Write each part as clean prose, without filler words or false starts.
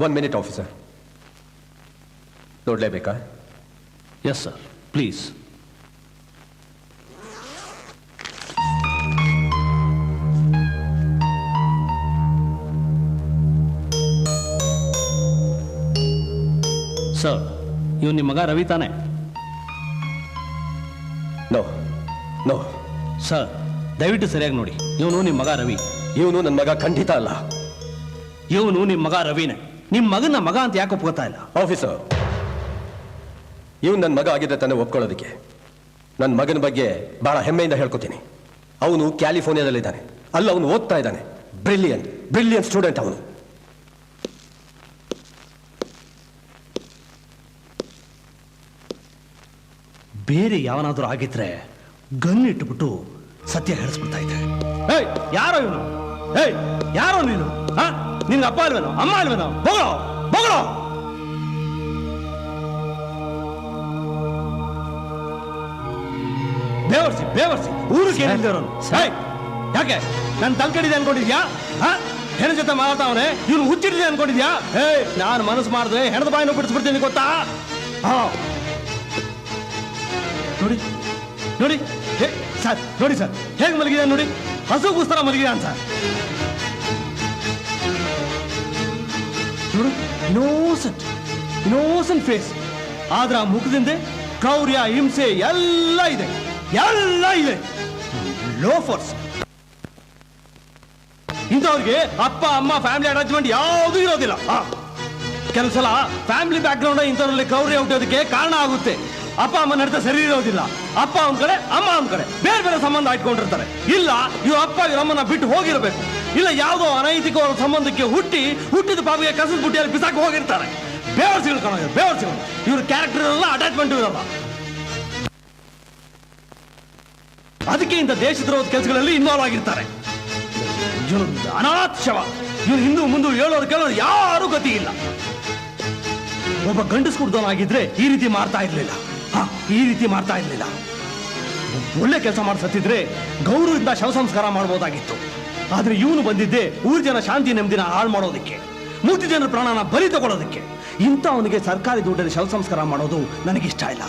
1 minute, officer. ನೋಡ್ಲೇಬೇಕಾ? Yes sir, please. Sir, ಇವ್ ನಿಮ್ಮ ಮಗ ರವಿ ತಾನೆ? ನೋ ನೋ ಸರ್, ದಯವಿಟ್ಟು ಸರಿಯಾಗಿ ನೋಡಿ. ಇವನು ನಿಮ್ಮ ಮಗ ರವಿ. ಇವನು ನನ್ನ ಮಗ ಖಂಡಿತ ಅಲ್ಲ. ಇವನು ನಿಮ್ಮ ಮಗ ರವಿನೇ. ನಿಮ್ಮ ಮಗನ ಮಗ ಅಂತ ಯಾಕೆ ಒಪ್ಕೋತಾ ಇಲ್ಲ? ಆಫೀಸರ್, ಇವನು ನನ್ನ ಮಗ ಆಗಿದ್ರೆ ತಾನೇ ಒಪ್ಕೊಳ್ಳೋದಕ್ಕೆ. ನನ್ನ ಮಗನ ಬಗ್ಗೆ ಬಹಳ ಹೆಮ್ಮೆಯಿಂದ ಹೇಳ್ಕೊತೀನಿ. ಅವನು ಕ್ಯಾಲಿಫೋರ್ನಿಯಾದಲ್ಲಿದ್ದಾನೆ. ಅಲ್ಲ, ಅವನು ಓದ್ತಾ ಇದ್ದಾನೆ. ಬ್ರಿಲಿಯಂಟ್ ಸ್ಟೂಡೆಂಟ್ ಅವನು. ಬೇರೆ ಯಾವನಾದ್ರೂ ಆಗಿದ್ರೆ ಗನ್ ಇಟ್ಬಿಟ್ಟು ಸತ್ಯ ಹೇಳಿಸ್ಬಿಡ್ತಾ ಇದ್ದೆ. ಏಯ್, ಯಾರೋ ಇವನು? ಏಯ್, ಯಾರೋ ನೀನು? ನಿನ್ಗೆ ಅಪ್ಪ ಅಲ್ವೇನೋ, ಅಮ್ಮ ಅಲ್ವೇನೋ? ಹೋಗೋ ಹೋಗೋ. ಬೇವರ್ಸಿ ಊರಿಗೆ ಏನಿರೋನು? ಯಾಕೆ ನನ್ನ ತಲ್ಕಡಿದೆ ಅನ್ಕೊಂಡಿದ್ಯಾ? ಹೆಣ ಜೊತೆ ಮಾತಾವನೆ, ಇವನು ಹುಚ್ಚಿಟ್ಟಿದೆ ಅನ್ಕೊಂಡಿದ್ಯಾ? ನಾನು ಮನಸ್ಸು ಮಾಡಿದ್ರೆ ಹೆಣದ ಬಾಯಿನೂ ಬಿಡಿಸ್ಬಿಡ್ತೀನಿ, ಗೊತ್ತಾ? ನೋಡಿ ನೋಡಿ ಸರ್, ನೋಡಿ ಸರ್ ಹೇಗೆ ಮಲಗಿದೆ ನೋಡಿ. ಹಸುಗೋಸ್ಕರ ಮಲಗಿದಾನ ಸರ್. ನೋಡು, ಇನ್ನೋಸೆಂಟ್ ಫೇಸ್. ಆದ್ರೆ ಆ ಮುಖದಿಂದ ಕ್ರೌರ್ಯ, ಹಿಂಸೆ ಎಲ್ಲ ಇದೆ. ಲೋಫರ್ಸ್ ಇಂಥವ್ರಿಗೆ ಅಪ್ಪ ಅಮ್ಮ ಫ್ಯಾಮಿಲಿ ಅಟ್ಯಾಚ್ಮೆಂಟ್ ಯಾವುದೂ ಇರೋದಿಲ್ಲ. ಕೆಲವು ಸಲ ಫ್ಯಾಮಿಲಿ ಬ್ಯಾಕ್ ಗ್ರೌಂಡ್ ಇಂಥವ್ರಲ್ಲಿ ಕ್ರೌರ್ಯ ಹುಟ್ಟೋದಕ್ಕೆ ಕಾರಣ ಆಗುತ್ತೆ. ಅಪ್ಪ ಅಮ್ಮ ನಡತೆ ಸರಿ ಇರೋದಿಲ್ಲ. ಅಪ್ಪ ಒಂದ್ ಕಡೆ, ಅಮ್ಮ ಒಂದ್ ಕಡೆ ಬೇರೆ ಬೇರೆ ಸಂಬಂಧ ಇಟ್ಕೊಂಡಿರ್ತಾರೆ. ಇಲ್ಲ, ಇವ್ರ ಅಪ್ಪ ಇವ್ರ ಅಮ್ಮನ ಬಿಟ್ಟು ಹೋಗಿರ್ಬೇಕು. ಇಲ್ಲ, ಯಾವುದೋ ಅನೈತಿಕವಾದ ಸಂಬಂಧಕ್ಕೆ ಹುಟ್ಟಿದ ಪಾಪಿಗೆ ಕಸದ ಬುಟ್ಟಿಯಲ್ಲಿ ಬಿಸಾಕಿ ಹೋಗಿರ್ತಾರೆ. ಬೇವರ್ಸಿಗಳು ಕಾಣೋದು, ಬೇವರ್ಸಿಗಳು. ಇವ್ರ ಕ್ಯಾರೆಕ್ಟರ್ ಇರಲ್ಲ, ಅಟ್ಯಾಚ್ಮೆಂಟ್ ಇರಲ್ಲ. ಅದಕ್ಕೆ ಇಂಥ ದೇಶದ್ರೋಹದ ಕೆಲಸಗಳಲ್ಲಿ ಇನ್ವಾಲ್ವ್ ಆಗಿರ್ತಾರೆ. ಇವನು ಅನಾಥ ಶವ. ಇವನು ಹಿಂದೂ ಮುಂದೆ ಹೇಳೋರು ಕೇಳೋರು ಯಾರೂ ಗತಿ ಇಲ್ಲ. ಒಬ್ಬ ಗಂಡಸ್ ಕುಡ್ದವನಾಗಿದ್ರೆ ಈ ರೀತಿ ಮಾಡ್ತಾ ಇರ್ಲಿಲ್ಲ. ಒಳ್ಳೆ ಕೆಲಸ ಮಾಡಿ ಸತ್ತಿದ್ರೆ ಗೌರವದಿಂದ ಶವ ಸಂಸ್ಕಾರ ಮಾಡಬಹುದಾಗಿತ್ತು. ಆದ್ರೆ ಇವನು ಬಂದಿದ್ದೆ ಊರ್ ಜನ ಶಾಂತಿ ನೆಮ್ಮದಿನ ಹಾಳು ಮಾಡೋದಕ್ಕೆ, 3 ಜನರ ಪ್ರಾಣನ ಬಲಿ ತಗೊಳ್ಳೋದಕ್ಕೆ. ಇಂಥವನಿಗೆ ಸರ್ಕಾರಿ ದುಡ್ಡಲ್ಲಿ ಶವ ಸಂಸ್ಕಾರ ಮಾಡೋದು ನನಗಿಷ್ಟ ಇಲ್ಲ.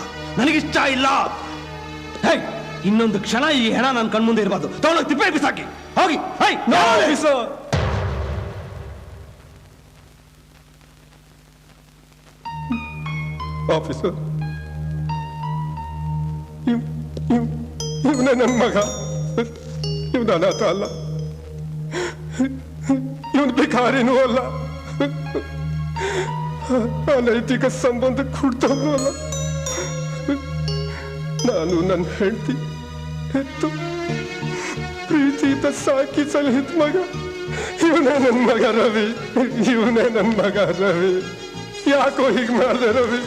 ಇನ್ನೊಂದು ಕ್ಷಣ ಈ ಹೆಣ ನನ್ನ ಕಣ್ಮುಂದೆ ಇರಬಾರ್ದು. ತಗೊಳ್ಳೋಕೆ ತಿಪ್ಪೆ ಬಿಸಾಕಿ ಹೋಗಿ. ಆಫೀಸರ್, ಇವನೇ ನನ್ನ ಮಗ. ಇವನ ಅನಾಥ ಅಲ್ಲ, ಇವನು ಭಿಕಾರಿನೂ ಅಲ್ಲ, ಅನೈತಿಕ ಸಂಬಂಧಕ್ಕೆ ಹುಡ್ತವೂ ಅಲ್ಲ. ನಾನು ನನ್ನ ಹೆಂಡತಿ ಹೆತ್ತು ಪ್ರೀತಿಯಿಂದ ಸಾಕಿ ಸಲಹಿತ ಮಗ. ಇವನೇ ನನ್ನ ಮಗ ರವಿ. ಯಾಕೋ ಹೀಗೆ ಮಾಡಿದೆ ರವಿ?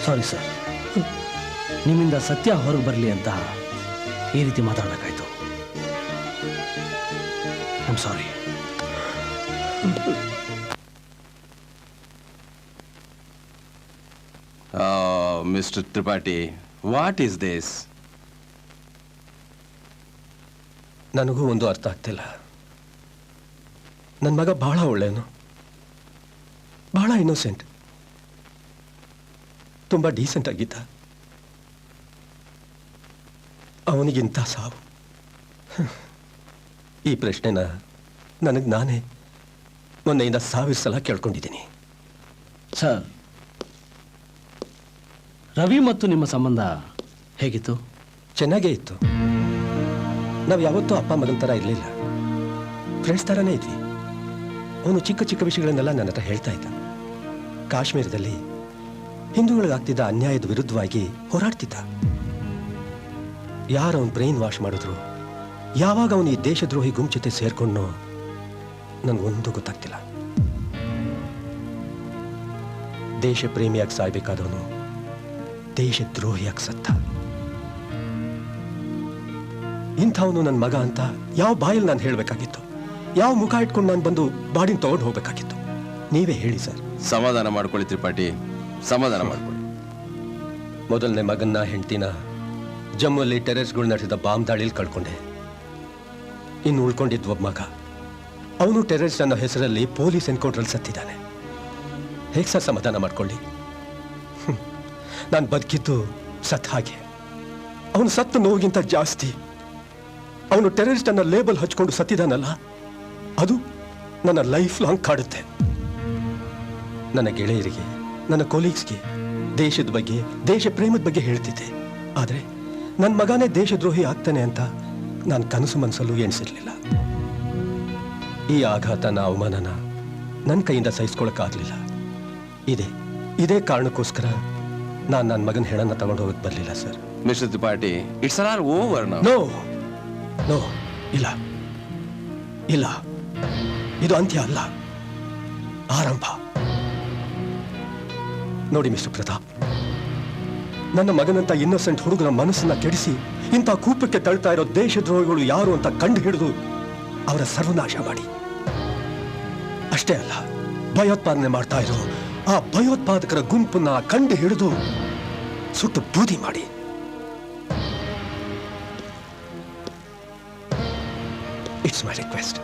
ಸಾರಿ ಸರ್, ನಿಮ್ಮಿಂದ ಸತ್ಯ ಹೊರಗೆ ಬರಲಿ ಅಂತ ಈ ರೀತಿ ಮಾತಾಡಬೇಕಾಯ್ತು. I am sorry. Mister Tripathi, what is this? ನನಗೂ ಒಂದು ಅರ್ಥ ಆಗ್ತಿಲ್ಲ. ನನ್ನ ಮಗ ಬಹಳ ಒಳ್ಳೆಯವನು, ಬಹಳ ಇನ್ನೋಸೆಂಟ್, ತುಂಬಾ ಡೀಸೆಂಟ್ ಆಗಿದ್ದ. ಅವನಿಗಿಂತ ಸಾವು. ಈ ಪ್ರಶ್ನೆನ ನನಗೆ ನಾನೇ ಮೊನ್ನೆಯಿಂದ 1000 ಸಲ ಕೇಳ್ಕೊಂಡಿದ್ದೀನಿ. ಸರ್, ರವಿ ಮತ್ತು ನಿಮ್ಮ ಸಂಬಂಧ ಹೇಗಿತ್ತು? ಚೆನ್ನಾಗೇ ಇತ್ತು. ನಾವು ಯಾವತ್ತೂ ಅಪ್ಪ ಮಗನ ಥರ ಇರಲಿಲ್ಲ, ಫ್ರೆಂಡ್ಸ್ ಥರನೇ ಇದ್ವಿ. ಅವನು ಚಿಕ್ಕ ಚಿಕ್ಕ ವಿಷಯಗಳನ್ನೆಲ್ಲ ನನ್ನ ಹತ್ರ ಹೇಳ್ತಾ ಇದ್ದ. ಕಾಶ್ಮೀರದಲ್ಲಿ ಹಿಂದೂಗಳಿಗಾಗ್ತಿದ್ದ ಅನ್ಯಾಯದ ವಿರುದ್ಧವಾಗಿ ಹೋರಾಡ್ತಿದ್ದ. ಯಾರು ಅವನು ಬ್ರೈನ್ ವಾಶ್ ಮಾಡಿದ್ರು, ಯಾವಾಗ ಅವನು ಈ ದೇಶದ್ರೋಹಿ ಗುಂಪು ಜೊತೆ ಸೇರ್ಕೊಂಡ್ನೋ ನನಗೊಂದು ಗೊತ್ತಾಗ್ತಿಲ್ಲ. ದೇಶ ಪ್ರೇಮಿಯಾಗಿ ಸಾಯ್ಬೇಕಾದವನು ದೇಶದ್ರೋಹಿಯಾಗಿ ಸತ್ತ. ಇಂಥವನು ನನ್ನ ಮಗ ಅಂತ ಯಾವ ಬಾಯಲ್ಲಿ ನಾನು ಹೇಳಬೇಕಾಗಿತ್ತು? ಯಾವ ಮುಖ ಇಟ್ಕೊಂಡು ನಾನು ಬಂದು ಬಾಡಿನ ತಗೊಂಡು ಹೋಗ್ಬೇಕಾಗಿತ್ತು? ನೀವೇ ಹೇಳಿ ಸರ್. ಸಮಾಧಾನ ಮಾಡ್ಕೊಳ್ಳಿ ತ್ರಿಪಾಠಿ, ಸಮಾಧಾನ ಮಾಡ್ಕೊಳ್ಳಿ. ಮೊದಲನೇ ಮಗನ್ನ ಹೆಂಡ್ತಿನ ಜಮ್ಮುವಲ್ಲಿ ಟೆರರಿಸ್ಗಳು ನಡೆಸಿದ ಬಾಂಬ್ ದಾಳಿಯಲ್ಲಿ ಕಳ್ಕೊಂಡೆ. ಇನ್ನು ಉಳ್ಕೊಂಡಿದ್ದ ಒಬ್ಬ ಮಗ, ಅವನು ಟೆರರಿಸ್ಟ್ ಅನ್ನೋ ಹೆಸರಲ್ಲಿ ಪೊಲೀಸ್ ಎನ್ಕೌಂಟ್ರಲ್ಲಿ ಸತ್ತಿದ್ದಾನೆ. ಹೇಗೆ ಸರ್ ಸಮಾಧಾನ ಮಾಡ್ಕೊಳ್ಳಿ? ನಾನು ಬದುಕಿದ್ದು ಸತ್ ಹಾಗೆ. ಅವನು ಸತ್ತು ನೋವಿಗಿಂತ ಜಾಸ್ತಿ ಅವನು ಟೆರರಿಸ್ಟ್ ಅನ್ನೋ ಲೇಬಲ್ ಹಚ್ಕೊಂಡು ಸತ್ತಿದಾನಲ್ಲ, ಅದು ನನ್ನ ಲೈಫ್ ಲಾಂಗ್ ಕಾಡುತ್ತೆ. ನನ್ನ ಗೆಳೆಯರಿಗೆ, ನನ್ನ ಕೊಲೀಗ್ಸ್ಗೆ ದೇಶದ ಬಗ್ಗೆ, ದೇಶ ಪ್ರೇಮದ ಬಗ್ಗೆ ಹೇಳ್ತಿದ್ದೆ. ಆದರೆ ನನ್ನ ಮಗನೇ ದೇಶದ್ರೋಹಿ ಆಗ್ತಾನೆ ಅಂತ ನಾನು ಕನಸು ಮನಸ್ಸಲ್ಲೂ ಎಣಿಸಿರ್ಲಿಲ್ಲ. ಈ ಆಘಾತನ, ಅವಮಾನನ ನನ್ನ ಕೈಯಿಂದ ಸಹಿಸ್ಕೊಳಕ್ಕಾಗಲಿಲ್ಲ. ಇದೇ ಕಾರಣಕ್ಕೋಸ್ಕರ ನಾನು ನನ್ನ ಮಗನ ಹೆಣನ ತಗೊಂಡು ಹೋಗಕ್ಕೆ ಬರಲಿಲ್ಲ sir. Mister Tripathi, it's all over now. No no, ಇಲ್ಲ ಇಲ್ಲ, ಇದು ಅಂತ್ಯ ಅಲ್ಲ, ಆರಂಭ. ನೋಡಿ ಮಿಸ್ಟರ್ ಪ್ರತಾಪ್, ನನ್ನ ಮಗನಂತ ಇನ್ನೋಸೆಂಟ್ ಹುಡುಗನ ಮನಸ್ಸನ್ನ ಕೆಡಿಸಿ ಇಂಥ ಕೂಪಕ್ಕೆ ತಳ್ತಾ ಇರೋ ದೇಶದ್ರೋಹಿಗಳು ಯಾರು ಅಂತ ಕಂಡು ಹಿಡಿದು ಅವರ ಸರ್ವನಾಶ ಮಾಡಿ, ಅಷ್ಟೇ ಅಲ್ಲ, ಭಯೋತ್ಪಾದನೆ ಮಾಡ್ತಾ ಇರೋ ಆ ಭಯೋತ್ಪಾದಕರ ಗುಂಪನ್ನ ಕಂಡು ಹಿಡಿದು ಸುಟ್ಟು ಬೂದಿ ಮಾಡಿ. It's my request.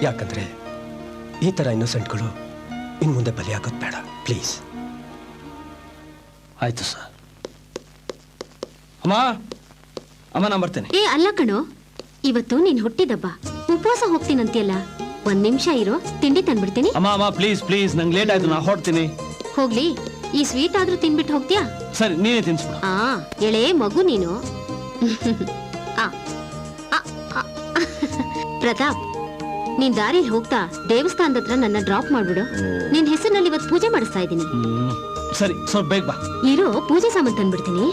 ಯಾಕಂದ್ರೆ ಈ ತರ ಇನ್ನೋಸೆಂಟ್ಗಳು ಇನ್ ಮುಂದೆ ಬಲಿಯಾಗೋದು ಬೇಡ, ಪ್ಲೀಸ್. ಆಯ್ತು ಸರ್. ಅಮ್ಮ ಅಮ್ಮ, ನಾನು ಬರ್ತೇನೆ. ಏ ಅಲ್ಲ ಕಣೋ, ಇವತ್ತು ನೀನ್ ಹುಟ್ಟಿದಬ್ಬ, ಉಪವಾಸ ಹೋಗ್ತೀನಂತಿಯಲ್ಲ, ಒಂದ್ ನಿಮಿಷ ಇರೋ, ತಿಂಡಿ ತಂದ್ಬಿಡ್ತೀನಿ. ಅಮ್ಮ ಅಮ್ಮ, ಪ್ಲೀಸ್ ಪ್ಲೀಸ್, ನಂಗೆ ಲೇಟ್ ಆಯ್ತು, ನಾ ಹೊರಡ್ತೀನಿ. ಹೋಗ್ಲಿ, ಈ ಸ್ವೀಟ್ ಆದ್ರೂ ತಿನ್ಬಿಟ್ಟು ಹೋಗ್ತೀಯಾ? ಸರಿ, ನೀನೇ ತಿನ್ಸ್ಬಿಡು. ಎಳೆ ಮಗು ನೀನು. ಆ, ಆ, ಆ. ಪ್ರತಾಪ್, ನೀನ್ ದಾರಿಲಿ ಹೋಗ್ತಾ ದೇವಸ್ಥಾನದ ಹತ್ರ ನನ್ನ ಡ್ರಾಪ್ ಮಾಡ್ಬಿಡು. ನಿನ್ ಹೆಸರಿನಲ್ಲಿ ಇವತ್ತು ಪೂಜೆ ಮಾಡಿಸ್ತಾ ಇದ್ದೀನಿ. ಸರಿ, ಸ್ವಲ್ಪ ಬೇಗ ಬಾ. ಇರೋ, ಪೂಜೆ ಸಾಮಾನು ತಂದ್ಬಿಡ್ತೀನಿ.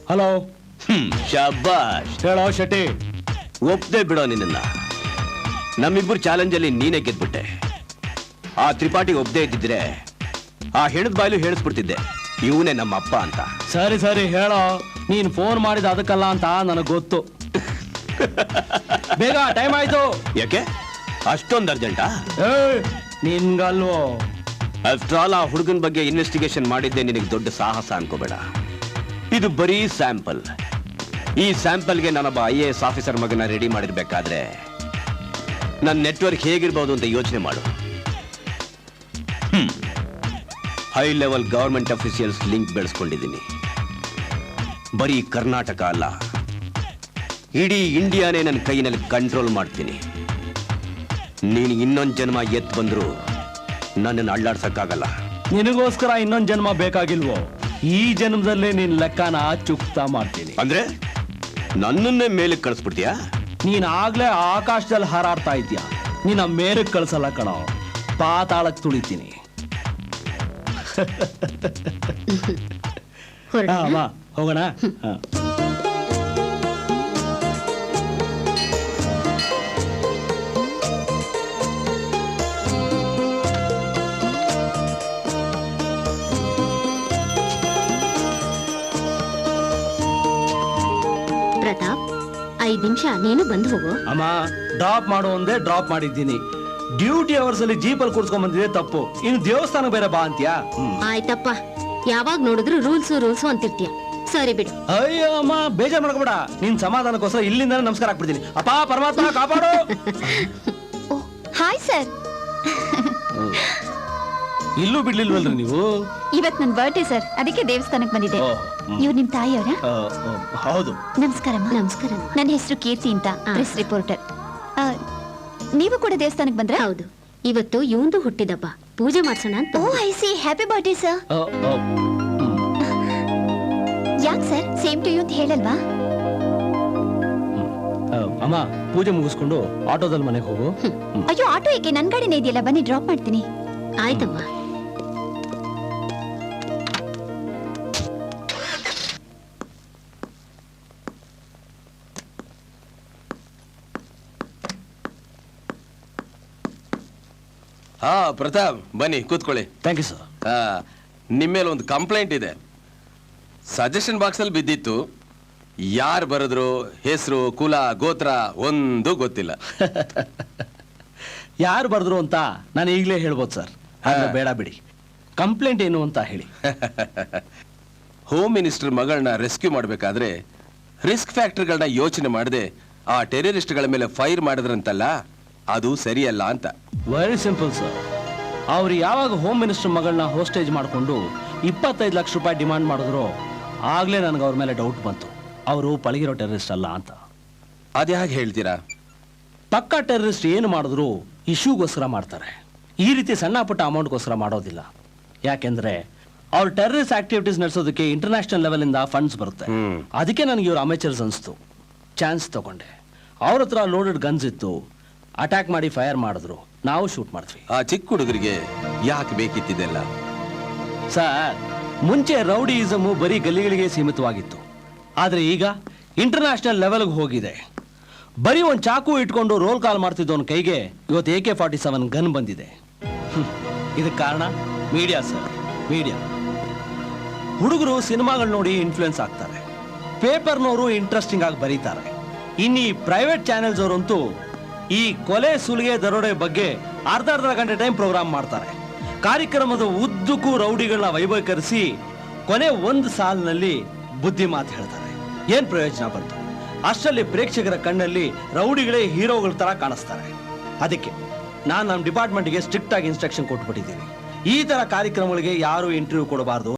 ಹಲೋ. ಶಬಾಷ್. ಹೇಳೋ ಶೆಟ್ಟಿ. ಒಪ್ದೆ ಬಿಡೋ ನಿನ್ನ. ನಮ್ಮಿಬ್ಬರು ಚಾಲೆಂಜ್ ಅಲ್ಲಿ ನೀನೇ ಗೆದ್ಬಿಟ್ಟೆ. ಆ ತ್ರಿಪಾಠಿ ಒಪ್ದೇ ಇದ್ದಿದ್ರೆ ಆ ಹೆಣದ ಬಾಯ್ಲು ಹೇಳಿಸ್ಬಿಡ್ತಿದ್ದೆ, ಇವನೇ ನಮ್ಮ ಅಪ್ಪ ಅಂತ. ಸರಿ ಸರಿ ಹೇಳೋ, ನೀನ್ ಫೋನ್ ಮಾಡಿದ ಅದಕ್ಕಲ್ಲ ಅಂತ ನನಗೆ ಗೊತ್ತು. ಬೇಗ, ಟೈಮ್ ಆಯ್ತು. ಯಾಕೆ ಅಷ್ಟೊಂದು ಅರ್ಜೆಂಟಾ? ನಿನ್ಗಲ್ವೋ. ಆಫ್ಟರ್ ಆಲ್, ಆ ಹುಡುಗನ ಬಗ್ಗೆ ಇನ್ವೆಸ್ಟಿಗೇಷನ್ ಮಾಡಿದ್ದೆ ನಿನಗೆ ದೊಡ್ಡ ಸಾಹಸ ಅನ್ಕೋಬೇಡ. ಇದು ಬರೀ ಸ್ಯಾಂಪಲ್. ಈ ಸ್ಯಾಂಪಲ್ಗೆ ನಾನೊಬ್ಬ IAS ಆಫೀಸರ್ ಮಗನ ರೆಡಿ ಮಾಡಿರ್ಬೇಕಾದ್ರೆ ನನ್ನ ನೆಟ್ವರ್ಕ್ ಹೇಗಿರ್ಬೋದು ಅಂತ ಯೋಚನೆ ಮಾಡು. High level government officials link ಬೆಳೆಸ್ಕೊಂಡಿದ್ದೀನಿ. ಬರೀ ಕರ್ನಾಟಕ ಅಲ್ಲ, ಇಡೀ ಇಂಡಿಯಾನೇ ನನ್ನ ಕೈನಲ್ಲಿ ಕಂಟ್ರೋಲ್ ಮಾಡ್ತೀನಿ. ನೀನು ಇನ್ನೊಂದು ಜನ್ಮ ಎತ್ತು ಬಂದ್ರು ನನ್ನನ್ನು ಅಳ್ಳಾಡ್ಸಕ್ಕಾಗಲ್ಲ. ನಿನಗೋಸ್ಕರ ಇನ್ನೊಂದು ಜನ್ಮ ಬೇಕಾಗಿಲ್ವೋ? ಈ ಜನ್ಮದಲ್ಲೇ ನಿನ್ ಲೆಕ್ಕನ ಚುಕ್ತಾ ಮಾಡ್ತೀನಿ. ಅಂದ್ರೆ ನನ್ನನ್ನೇ ಮೇಲೆ ಕಳಿಸ್ಬಿಡ್ತೀಯಾ? ನೀನ್ ಆಗ್ಲೇ ಆಕಾಶದಲ್ಲಿ ಹಾರಾಡ್ತಾ ಇದ್ಯಾ, ನಿನ್ನ ಮೇಲಕ್ಕೆ ಕಳ್ಸಲ್ಲ ಕಣೋ, ಪಾತಾಳಕ್ಕೆ ತುಳಿತೀನಿ. ಅಮ್ಮ, ಹೋಗೋಣ. ಪ್ರತಾಪ್, 5 ನಿಮಿಷ ನೀನು ಬಂದು ಹೋಗು. ಅಮ್ಮ, ಡ್ರಾಪ್ ಮಾಡು ಒಂದೇ ಡ್ರಾಪ್ ಮಾಡಿದ್ದೀನಿ. ಡ್ಯೂಟಿ ಅವರ್ಸ್ ಅಲ್ಲಿ ಜೀಪಲ್ಲಿ ಕೂರ್ಸ್ಕೊಂಡ್ ಬಂದಿದೆ ತಪ್ಪು, ಇನ್ನು ದೇವಸ್ಥಾನ ಬೇರೆ ಬಾ ಅಂತ್ಯಾ? ಆಯ್ತಪ್ಪ, ಯಾವಾಗ ನೋಡಿದ್ರು ರೂಲ್ಸು ಅಂತಿರ್ತೀಯ. ಸರಿ ಬಿಡು. ಅಯ್ಯೋ ಅಮ್ಮ, ಬೇಜಾರ್ ಮಾಡ್ಕೊಬೇಡ. ನಿನ್ ಸಮಾಧಾನಕ್ಕೋಸ್ಕರ ಇಲ್ಲಿಂದ ನಮಸ್ಕಾರ ಹಾಕ್ಬಿಡ್ತೀನಿ. ಅಪ್ಪ ಪರಮಾತ್ಮ ಕಾಪಾಡು. Hi sir. ಇಲ್ಲೂ ಬಿಡ್ಲಿಲ್ವಲ್ರಿ ನೀವು? ಇವತ್ ನನ್ ಬರ್ಡೇ ಸರ್, ಅದಕ್ಕೆ ದೇವಸ್ಥಾನಕ್ಕೆ ಬಂದಿದ್ದೆ. ಇವ್ರು ನಿಮ್ ತಾಯಿಯವರ? ಹೌದು. ನಮಸ್ಕಾರಮ್ಮ. ನಮಸ್ಕಾರ. ನನ್ನ ಹೆಸರು ಕೀರ್ತಿ ಅಂತ, ಪ್ರೆಸ್ ರಿಪೋರ್ಟರ್. ನೀವು ಕೂಡ ದೇವಸ್ಥಾನಕ್ಕೆ ಬಂದ್ರ? ಹೌದು, ಇವತ್ತು ಇವಂದು ಹುಟ್ಟಿದಬ್ಬ, ಪೂಜೆ ಮಾಡ್ಸೋಣ ಅಂತ. Oh I see, happy birthday sir. ಯಾಕೆ ಸರ್, ಸೇಮ್ ಟು ಯು ಅಂತ ಹೇಳಲ್ವಾ? ಅಮ್ಮ, ಪೂಜೆ ಮುಗಿಸ್ಕೊಂಡು ಆಟೋದಲ್ಲಿ ಮನೆಗೆ ಹೋಗು. ಅಯ್ಯೋ, ಆಟೋ ಏಕೆ, ನನ್ ಗಾಡಿನೇ ಇದೆಯಲ್ಲ, ಬನ್ನಿ ಡ್ರಾಪ್ ಮಾಡ್ತೀನಿ. ಆಯ್ತಮ್ಮ. ಹಾ ಪ್ರತಾಪ್, ಬನ್ನಿ ಕೂತ್ಕೊಳ್ಳಿ. Thank you sir. ನಿಮ್ಮೇಲೆ ಒಂದು ಕಂಪ್ಲೇಂಟ್ ಇದೆ. ಸಜೆಷನ್ ಬಾಕ್ಸ್ ಅಲ್ಲಿ ಬಿದ್ದಿತ್ತು. ಯಾರು ಬರೆದ್ರು, ಹೆಸರು, ಕುಲ, ಗೋತ್ರ ಒಂದು ಗೊತ್ತಿಲ್ಲ. ಯಾರು ಬರೆದ್ರು ಅಂತ ನಾನು ಈಗಲೇ ಹೇಳ್ಬೋದು ಸರ್. ಬೇಡ ಬಿಡಿ, ಕಂಪ್ಲೇಂಟ್ ಏನು ಅಂತ ಹೇಳಿ. ಹೋಮ್ ಮಿನಿಸ್ಟರ್ ಮಗಳನ್ನ ರೆಸ್ಕ್ಯೂ ಮಾಡಬೇಕಾದ್ರೆ ರಿಸ್ಕ್ ಫ್ಯಾಕ್ಟರ್ಗಳನ್ನ ಯೋಚನೆ ಮಾಡದೆ ಆ ಟೆರರಿಸ್ಟ್ಗಳ ಮೇಲೆ ಫೈರ್ ಮಾಡಿದ್ರಂತಲ್ಲ, ಅದು ಸರಿಯಲ್ಲ ಅಂತ. Very simple sir. ಅವ್ರು ಯಾವಾಗ ಹೋಮ್ ಮಿನಿಸ್ಟರ್ ಮಗಳನ್ನ ಹೋಸ್ಟೇಜ್ ಮಾಡಿಕೊಂಡು 25 ಲಕ್ಷ ರೂಪಾಯಿ ಡಿಮಾಂಡ್ ಮಾಡಿದ್ರು, ಆಗ್ಲೇ ನನಗೆ ಅವ್ರ ಮೇಲೆ ಡೌಟ್ ಬಂತು, ಅವರು ಪಳಗಿರೋ ಟೆರರಿಸ್ಟ್ ಅಲ್ಲ ಅಂತ. ಅದ್ಯಾಕೆ ಹೇಳ್ತೀರಾ? ಪಕ್ಕ ಟೆರರಿಸ್ಟ್ ಏನು ಮಾಡಿದ್ರು ಇಶ್ಯೂಗೋಸ್ಕರ ಮಾಡ್ತಾರೆ. ಈ ರೀತಿ ಸಣ್ಣ ಪುಟ್ಟ ಅಮೌಂಟ್ಗೋಸ್ಕರ ಮಾಡೋದಿಲ್ಲ. ಯಾಕೆಂದ್ರೆ ಅವ್ರ ಟೆರರಿಸ್ಟ್ ಆಕ್ಟಿವಿಟೀಸ್ ನಡೆಸೋದಕ್ಕೆ ಇಂಟರ್ನ್ಯಾಷನಲ್ ಲೆವೆಲ್ ಇಂದ ಫಂಡ್ಸ್ ಬರುತ್ತೆ. ಅದಕ್ಕೆ ನನಗೆ ಇವ್ರು ಅಮೇಚರ್ಸ್ ಅನಿಸ್ತು. ಚಾನ್ಸ್ ತಗೊಂಡೆ. ಅವ್ರ ಹತ್ರ ಲೋಡೆಡ್ ಗನ್ಸ್ ಇತ್ತು. ಅಟ್ಯಾಕ್ ಮಾಡಿ ಫೈರ್ ಮಾಡಿದ್ರು, ನಾವು ಶೂಟ್ ಮಾಡಿದ್ವಿ. ಆ ಚಿಕ್ಕ ಹುಡುಗರಿಗೆ ಯಾಕೆ ಬೇಕಿತ್ತಿದೆಲ್ಲ? ಸರ್, ಮುಂಚೆ ರೌಡಿಯಿಸಮು ಬರೀ ಗಲ್ಲಿಗಳಿಗೆ ಸೀಮಿತವಾಗಿತ್ತು. ಆದ್ರೆ ಈಗ ಇಂಟರ್ನ್ಯಾಷನಲ್ ಲೆವೆಲ್ಗೆ ಹೋಗಿದೆ. ಬರೀ ಒಂದು ಚಾಕು ಇಟ್ಕೊಂಡು ರೋಲ್ ಕಾಲ್ ಮಾಡ್ತಿದ್ದವನ ಕೈಗೆ ಇವತ್ತು AK-47 ಗನ್ ಬಂದಿದೆ. ಇದಕ್ಕೆ ಕಾರಣ ಮೀಡಿಯಾ ಸರ್, ಮೀಡಿಯಾ. ಹುಡುಗರು ಸಿನಿಮಾಗಳು ನೋಡಿ ಇನ್ಫ್ಲುಯೆನ್ಸ್ ಆಗ್ತಾರೆ. ಪೇಪರ್ನವರು ಇಂಟ್ರೆಸ್ಟಿಂಗ್ ಆಗಿ ಬರೀತಾರೆ. ಇನ್ನು ಈ ಪ್ರೈವೇಟ್ ಚಾನೆಲ್ಸ್ ಅವರಂತೂ ಈ ಕೊಲೆ ಸುಲಿಗೆ ದರೋಡೆ ಬಗ್ಗೆ ಅರ್ಧ ಗಂಟೆ ಟೈಮ್ ಪ್ರೋಗ್ರಾಮ್ ಮಾಡ್ತಾರೆ. ಕಾರ್ಯಕ್ರಮದ ಉದ್ದಕ್ಕೂ ರೌಡಿಗಳನ್ನ ವೈಭವೀಕರಿಸಿ ಕೊನೆ ಒಂದು ಸಾಲಿನಲ್ಲಿ ಬುದ್ಧಿ ಮಾತು ಹೇಳ್ತಾರೆ. ಏನ್ ಪ್ರಯೋಜನ ಬಂತು? ಅಷ್ಟರಲ್ಲಿ ಪ್ರೇಕ್ಷಕರ ಕಣ್ಣಲ್ಲಿ ರೌಡಿಗಳೇ ಹೀರೋಗಳ ತರ ಕಾಣಿಸ್ತಾರೆ. ಅದಕ್ಕೆ ನಾನು ನಮ್ಮ ಡಿಪಾರ್ಟ್ಮೆಂಟ್ಗೆ ಸ್ಟ್ರಿಕ್ಟ್ ಆಗಿ ಇನ್ಸ್ಟ್ರಕ್ಷನ್ ಕೊಟ್ಬಿಟ್ಟಿದ್ದೀನಿ. ಈ ತರ ಕಾರ್ಯಕ್ರಮಗಳಿಗೆ ಯಾರು ಇಂಟರ್ವ್ಯೂ ಕೊಡಬಾರ್ದು,